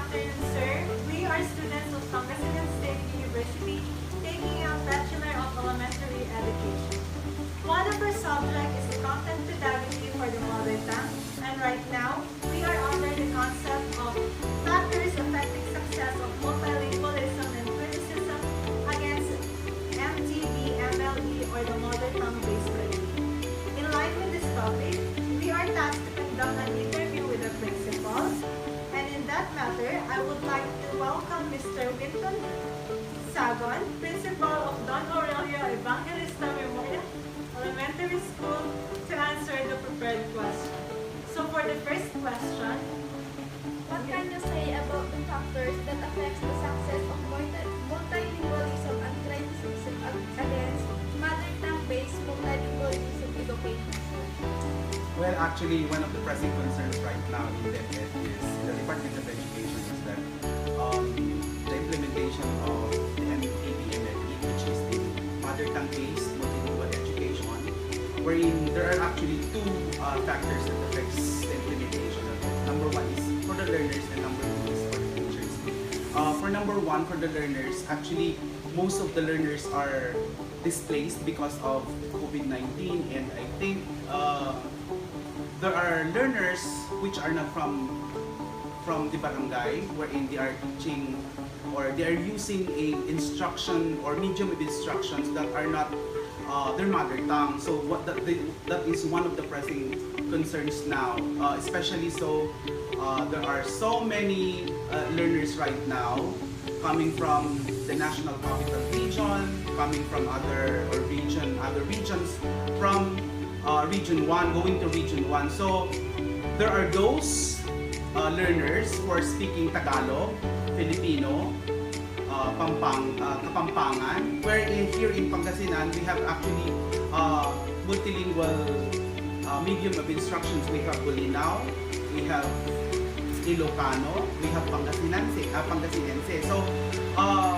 afternoon, sir. We are students of Pangasinan State University taking a Bachelor of Elementary Education. One of our subjects is the content pedagogy for the mother tongue, and right now, we are under the concept of factors affecting success of multilingualism and criticism against MTB-MLE or the mother tongue-based learning. In line with this topic, we are tasked to conduct an interview with the principal, and in that matter, I would like to welcome Mr. Winton Sagon, Principal of Don Aurelio Evangelista Memorial Elementary School, to answer the prepared question. So for the first question, What can you say about the factors that affects the success of multilingualism and criticism against mother tongue-based multilingualism education? Well, actually, one of the pressing concerns right now in DepEd is in the Department of Education is that the implementation of the MTB-MLE, which is the mother tongue-based multilingual education, wherein there are actually two factors that affects the implementation of it. Number one is for the learners and number two is for the teachers. For number one, for the learners, actually most of the learners are displaced because of COVID-19, and I think there are learners which are not from the barangay, wherein they are teaching or they are using a instruction or medium of instructions that are not their mother tongue. So that is one of the pressing concerns now, especially so there are so many learners right now coming from the National Capital Region, coming from other regions, from Region 1 going to Region 1. So there are those learners who are speaking Tagalog, Filipino, Kapampangan, where here in Pangasinan we have actually multilingual medium of instructions. We have Bolinao, we have Ilocano, we have Pangasinense. So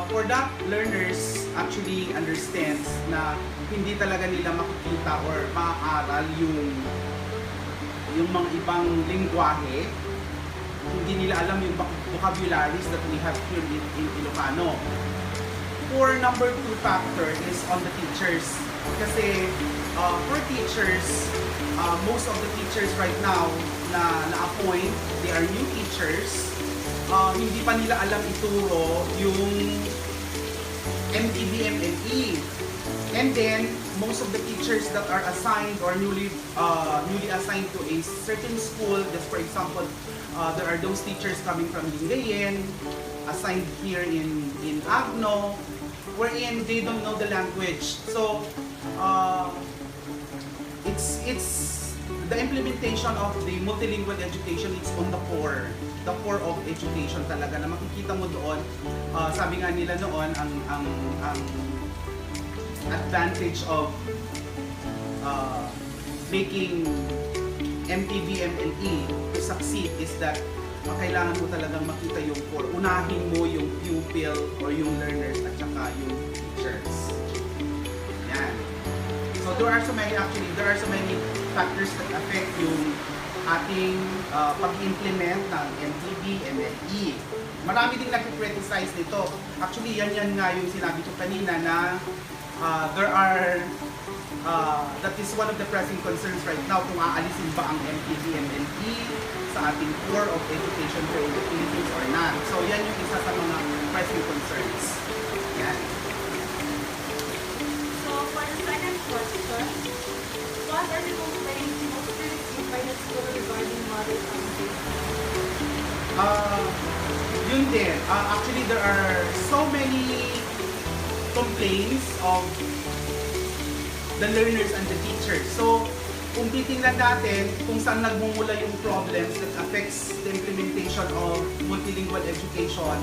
for that, learners actually understands na hindi talaga nila makikita or maaaral yung mga ibang lingwahe. Hindi nila alam yung vocabularies that we have here in Ilocano. For number two factor is on the teachers. Kasi for teachers, most of the teachers right now na-appoint, they are new teachers. Hindi pa nila alam ituro yung MTB-MLE. And then, most of the teachers that are assigned or newly assigned to a certain school, just for example, there are those teachers coming from Lingayen, assigned here in Agno, wherein they don't know the language. So, it's the implementation of the multilingual education. It's on the core of education talaga na makikita mo doon. Sabi nga nila noon, ang advantage of making MTB-MLE to succeed is that kailangan mo talagang makita yung core. Unahin mo yung pupil or yung learners at saka yung teachers. Yan. So there are so many factors that affect yung ating pag-implement ng MTB-MLE. Marami ding nag-criticize nito. Actually, yan nga yung sinabi ko kanina na that is one of the pressing concerns right now kung aalisin ba ang MTB-MLE sa ating core of education here in the Philippines or not. So yan yung isa sa mga pressing concerns. Yan. so for the second question, what are the complaints mostly received by the school regarding mother tongue-based? Yun din. Actually, there are so many complaints of the learners and the teachers. So, kung titingnan natin kung saan nagmumula yung problems that affects the implementation of multilingual education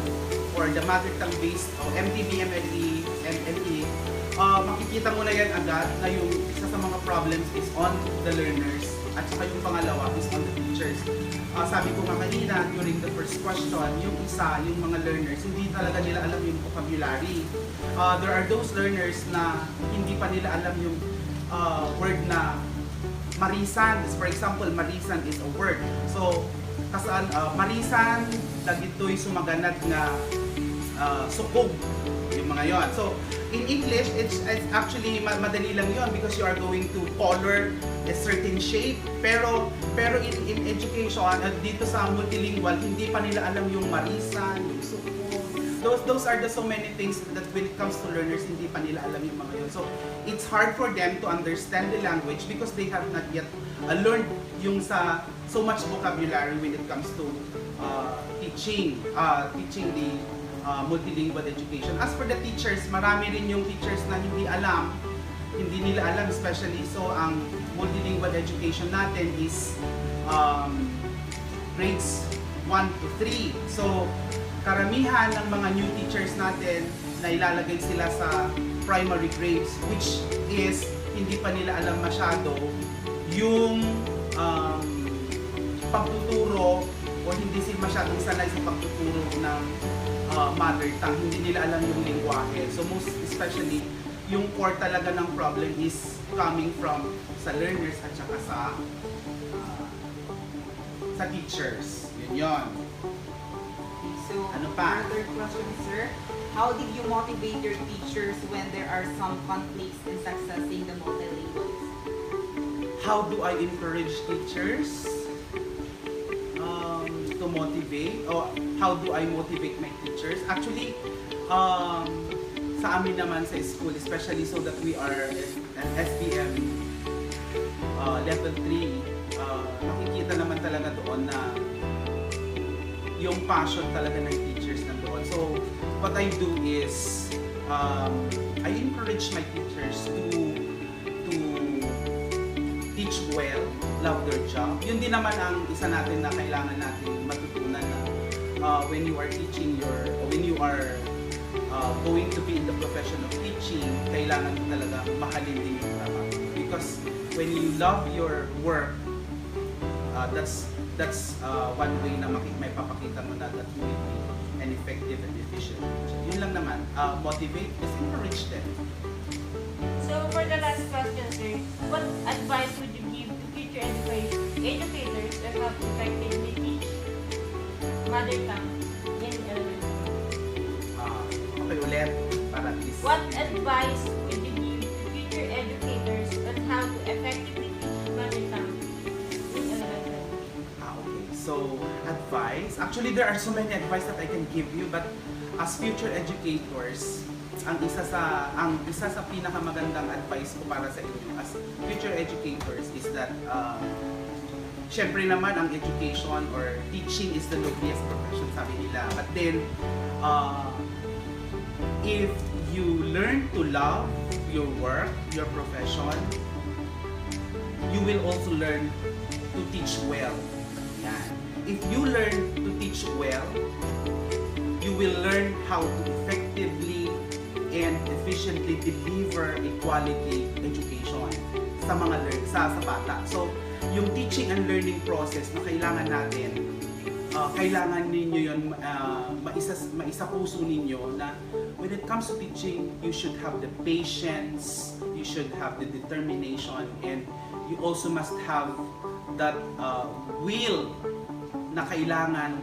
or the mother tongue-based MTB-MLE and ME, makikita mo na yan agad na yung isa sa mga problems is on the learners at saka yung pangalawa is on the teachers. Sabi ko nga kanina during the first question, yung mga learners, hindi talaga nila alam yung vocabulary. There are those learners na hindi pa nila alam yung word na marisan. For example, marisan is a word. So, kasal marisan dagitoy sumaganad nga sukog yung mga yon. So in English it's actually madali lang yon because you are going to color a certain shape, pero in education dito sa multilingual hindi pa nila alam yung marisan, yung sukog. Those are the so many things that when it comes to learners hindi pa nila alam yung mga yun. So it's hard for them to understand the language because they have not yet learned yung so much vocabulary when it comes to teaching the multilingual education. As for the teachers, marami rin yung teachers na hindi nila alam especially. So ang multilingual education natin is grades 1 to 3. So karamihan ng mga new teachers natin na ilalagay sila sa primary grades, which is hindi pa nila alam masyado yung pagtuturo o hindi sila masyadong sanay sa pagtuturo ng mother tongue. Hindi nila alam yung lingwahe. So most especially, yung core talaga ng problem is coming from sa learners at saka sa teachers. Yun. So, Ano pa? another question, sir. How did you motivate your teachers when there are some conflicts in successing the multilingualism? How do I encourage teachers to motivate? Or how do I motivate my teachers? Actually, sa amin naman sa school, especially so that we are an SPM level 3, makikita naman talaga doon na yung passion talaga ng teachers nandoon. So, what I do is, I encourage my teachers to teach well, love their job. Yun din naman ang isa natin na kailangan natin matutunan na when you are teaching when you are going to be in the profession of teaching, kailangan mo talaga mahalin din yung trabaho. Because when you love your work, that's one way na may papakita mo na that you will be an effective and efficient teacher. Yun lang naman, motivate, just encourage them. So for the last question, sir, what advice would you give to future educators that have effectively teach mother tongue in elementary? Okay, ulit, para at least. What advice would you give to future educators on how to effectively teach mother tongue in elementary? Okay. So, advice. Actually, there are so many advice that I can give you, but as future educators, ang isa sa pinakamagandang advice ko para sa inyo as future educators is that syempre naman ang education or teaching is the noblest profession, sabi nila. But then, if you learn to love your work, your profession, you will also learn to teach well. Yan. If you learn to teach well, you will learn how to effectively and efficiently deliver a quality education sa mga sa bata. So, yung teaching and learning process na kailangan natin, kailangan ninyo yun, maisa puso ninyo na when it comes to teaching, you should have the patience, you should have the determination, and you also must have that will na kailangan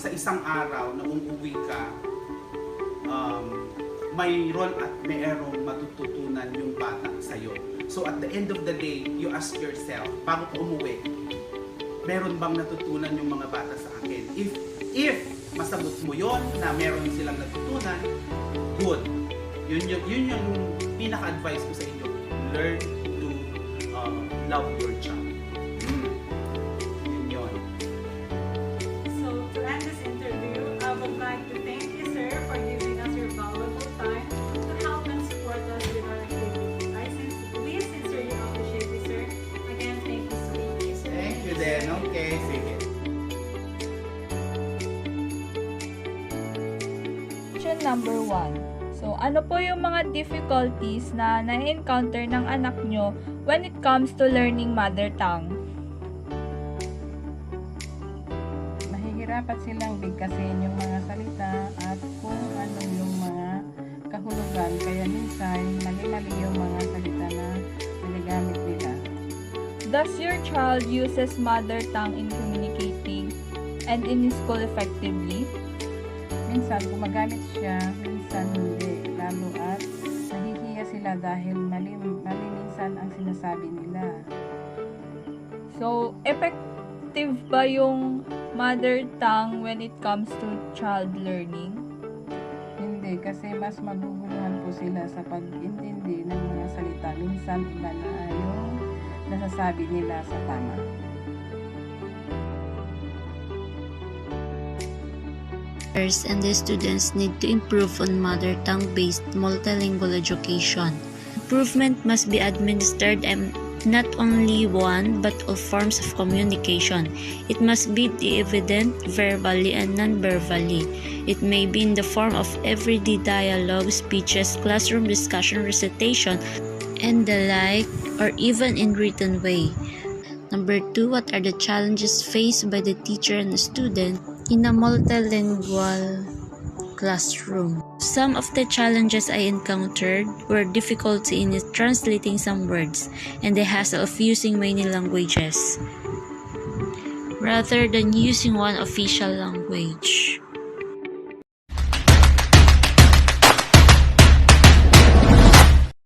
sa isang araw na uuwi ka, mayroon at mayroong matututunan yung bata sa'yo. So at the end of the day, you ask yourself, bago ka umuwi, meron bang natutunan yung mga bata sa akin? If masagot mo yon na meron silang natutunan, good. Yun yung pinaka-advice ko sa inyo. Learn to love your job. Yun yun. So, to end this interview, I would like to thank you, sir, for giving us your valuable time to help and support us with our activities. We sincerely appreciate you, sir. Again, thank you so much, sir. Thank you then. Okay, sige. Question number 1. So, ano po yung mga difficulties na na-encounter ng anak nyo when it comes to learning mother tongue? Mahihirapan silang bigkasin yung mga salita at kung ano yung mga kahulugan. Kaya minsan, mali-mali yung mga salita na nagagamit nila. Does your child uses mother tongue in communicating and in school effectively? Minsan gumagamit siya, minsan hindi. Lalo at nahihiya sila dahil mali minsan ang sinasabi nila. So, effective ba yung mother tongue when it comes to child learning? Hindi, kasi mas maguguluhan po sila sa pag-intindi ng mga salita. Minsan iba na yung nasasabi nila sa tama. And the students need to improve on mother tongue-based multilingual education. Improvement must be administered and not only one but all forms of communication. It must be evident verbally and non-verbally. It may be in the form of everyday dialogue, speeches, classroom discussion, recitation, and the like, or even in written way. Number 2, what are the challenges faced by the teacher and the student in a multilingual classroom? Some of the challenges I encountered were difficulty in translating some words and the hassle of using many languages rather than using one official language.